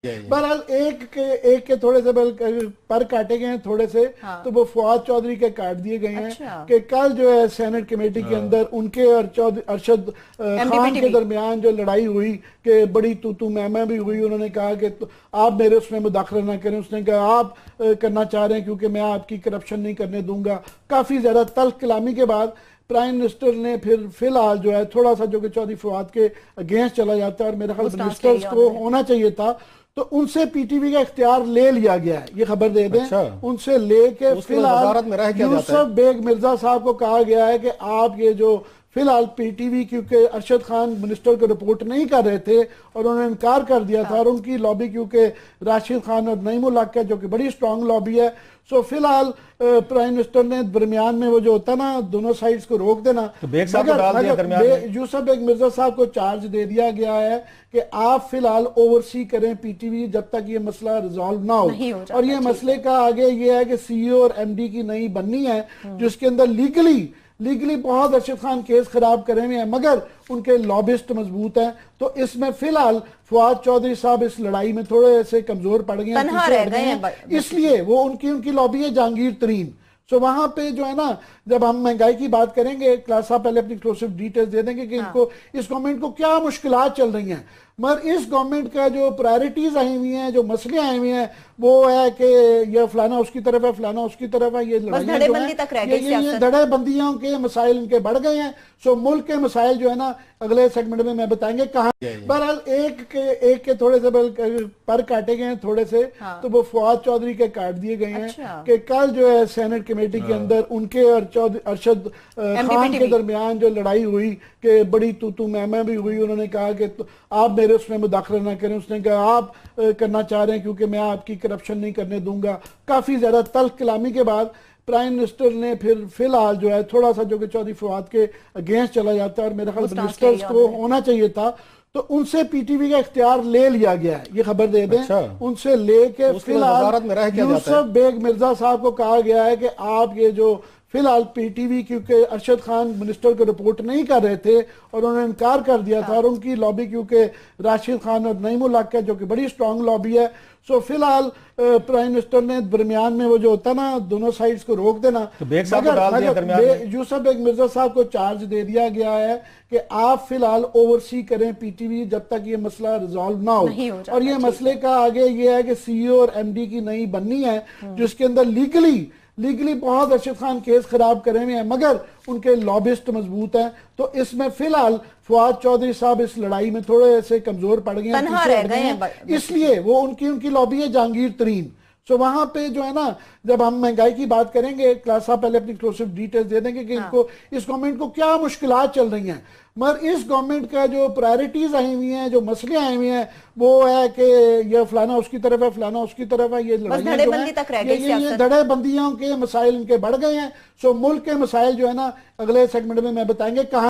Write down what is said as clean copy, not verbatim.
बहरहाल एक के थोड़े से पर काटे गए हैं थोड़े से। हाँ। तो वो फवाद चौधरी के काट दिए गए हैं। अच्छा। कि कल जो है सेनेट कमेटी के अंदर उनके और अरशद खान के दरमियान जो लड़ाई हुई कि बड़ी तू मैं भी हुई। उन्होंने कहा कि आप मेरे उसमें मुदाखला ना करें। उसने कहा आप करना चाह रहे हैं क्योंकि मैं आपकी करप्शन नहीं करने दूंगा। काफी ज्यादा तल्ख कलामी के बाद प्राइम मिनिस्टर ने फिर फिलहाल जो है थोड़ा सा जो कि चौधरी फवाद के अगेंस्ट चला जाता है और मेरे ख्याल मिनिस्टर्स को होना चाहिए था, तो उनसे पीटीवी का इख्तियार ले लिया गया है। ये खबर दे दें। अच्छा। उनसे लेके फिलहाल यूसुफ बेग मिर्जा साहब को कहा गया है कि आप ये जो फिलहाल पीटीवी, क्योंकि अरशद खान मिनिस्टर को रिपोर्ट नहीं कर रहे थे और उन्होंने इनकार कर दिया था, और उनकी लॉबी क्योंकि राशिद खान और नईमुल हक है जो कि बड़ी स्ट्रांग लॉबी है। सो फिलहाल प्राइम मिनिस्टर ने दरमियान में वो जो होता है ना दोनों साइड्स को रोक देना, तो यूसुफ बेग मिर्जा साहब को चार्ज दे दिया गया है कि आप फिलहाल ओवरसी करें पीटीवी जब तक ये मसला रिजॉल्व ना हो। और ये मसले का आगे ये है कि सीईओ और एमडी की नई बननी है जिसके अंदर लीगली बहुत अरशद खान केस खराब करे हुए हैं, मगर उनके लॉबिस्ट मजबूत हैं। तो इसमें फिलहाल फवाद चौधरी साहब इस लड़ाई में थोड़े से कमजोर पड़ गए हैं, इसलिए वो उनकी लॉबी है जहांगीर तरीन। सो वहां पे जो है ना, जब हम महंगाई की बात करेंगे, क्लास साहब पहले अपनी एक्सक्लूसिव डिटेल्स दे देंगे कि इनको इस गवर्नमेंट को क्या मुश्किलात चल रही हैं। मगर इस गवर्नमेंट का जो प्रायोरिटीज आई हुई हैं, जो मसले आए हुए हैं, वो है कि ये फलाना उसकी तरफ है, फलाना उसकी तरफ है। ये लड़ाइयां जो हैं, ये धड़ेबंदियों के मसाइल इनके बढ़ गए हैं। सो मुल्क के मसाइल जो है ना अगले सेगमेंट में मैं बताएंगे कहाँ। बहरहाल एक के थोड़े से पर काटे गए हैं थोड़े से। हाँ। तो वो फवाद चौधरी के काट दिए गए हैं। अच्छा। कि कल जो है सेनेट कमेटी के अंदर उनके और अरशद खान के दरमियान जो लड़ाई हुई कि बड़ी तू मैं भी हुई। उन्होंने कहा कि आप मेरे उसमें मुदाखला ना करें। उसने कहा आप करना चाह रहे हैं क्योंकि मैं आपकी करप्शन नहीं करने दूंगा। काफी ज्यादा तल्ख कलामी के बाद प्राइम मिनिस्टर ने फिर फिलहाल जो है थोड़ा सा जो कि चौधरी फवाद के अगेंस्ट चला जाता है और मेरे ख्याल मिनिस्टर्स को होना चाहिए था, तो उनसे पीटीवी का इख्तियार ले लिया गया है। ये खबर दे दें। अच्छा। उनसे लेके फिलहाल यूसुफ बेग मिर्जा साहब को कहा गया है कि आप ये जो फिलहाल पीटीवी, क्योंकि अरशद खान मिनिस्टर को रिपोर्ट नहीं कर रहे थे और उन्होंने इनकार कर दिया था, और उनकी लॉबी क्योंकि राशिद खान और नईमुल हक है जो कि बड़ी स्ट्रांग लॉबी है। सो फिलहाल प्राइम मिनिस्टर ने दरमियान में वो जो होता है ना दोनों साइड्स को रोक देना, तो यूसुफ बेग मिर्जा साहब को चार्ज दे दिया गया है कि आप फिलहाल ओवरसी करें पीटीवी जब तक ये मसला रिजॉल्व ना हो। और ये मसले का आगे ये है कि सीईओ और एमडी की नई बननी है जिसके अंदर लीगली बहुत अरशद खान केस खराब करे हुए हैं, मगर उनके लॉबिस्ट मजबूत हैं। तो इसमें फिलहाल फवाद चौधरी साहब इस लड़ाई में थोड़े से कमजोर पड़ गए हैं, इसलिए वो उनकी लॉबी है जहांगीर तरीन। सो वहां पे जो है ना, जब हम महंगाई की बात करेंगे, क्लास साहब पहले अपनी एक्सक्लूसिव डिटेल्स दे देंगे कि इनको इस गवर्नमेंट को क्या मुश्किलात चल रही हैं। मगर इस गवर्नमेंट का जो प्रायोरिटीज आई हुई हैं, जो मसले आए हुए हैं, वो है कि ये फलाना उसकी तरफ है, फलाना उसकी तरफ है। ये लड़ाइयां जो हैं, ये धड़ेबंदियों के मसाइल इनके बढ़ गए हैं। सो मुल्क के मसाइल जो है ना अगले सेगमेंट में मैं बताएंगे कहाँ।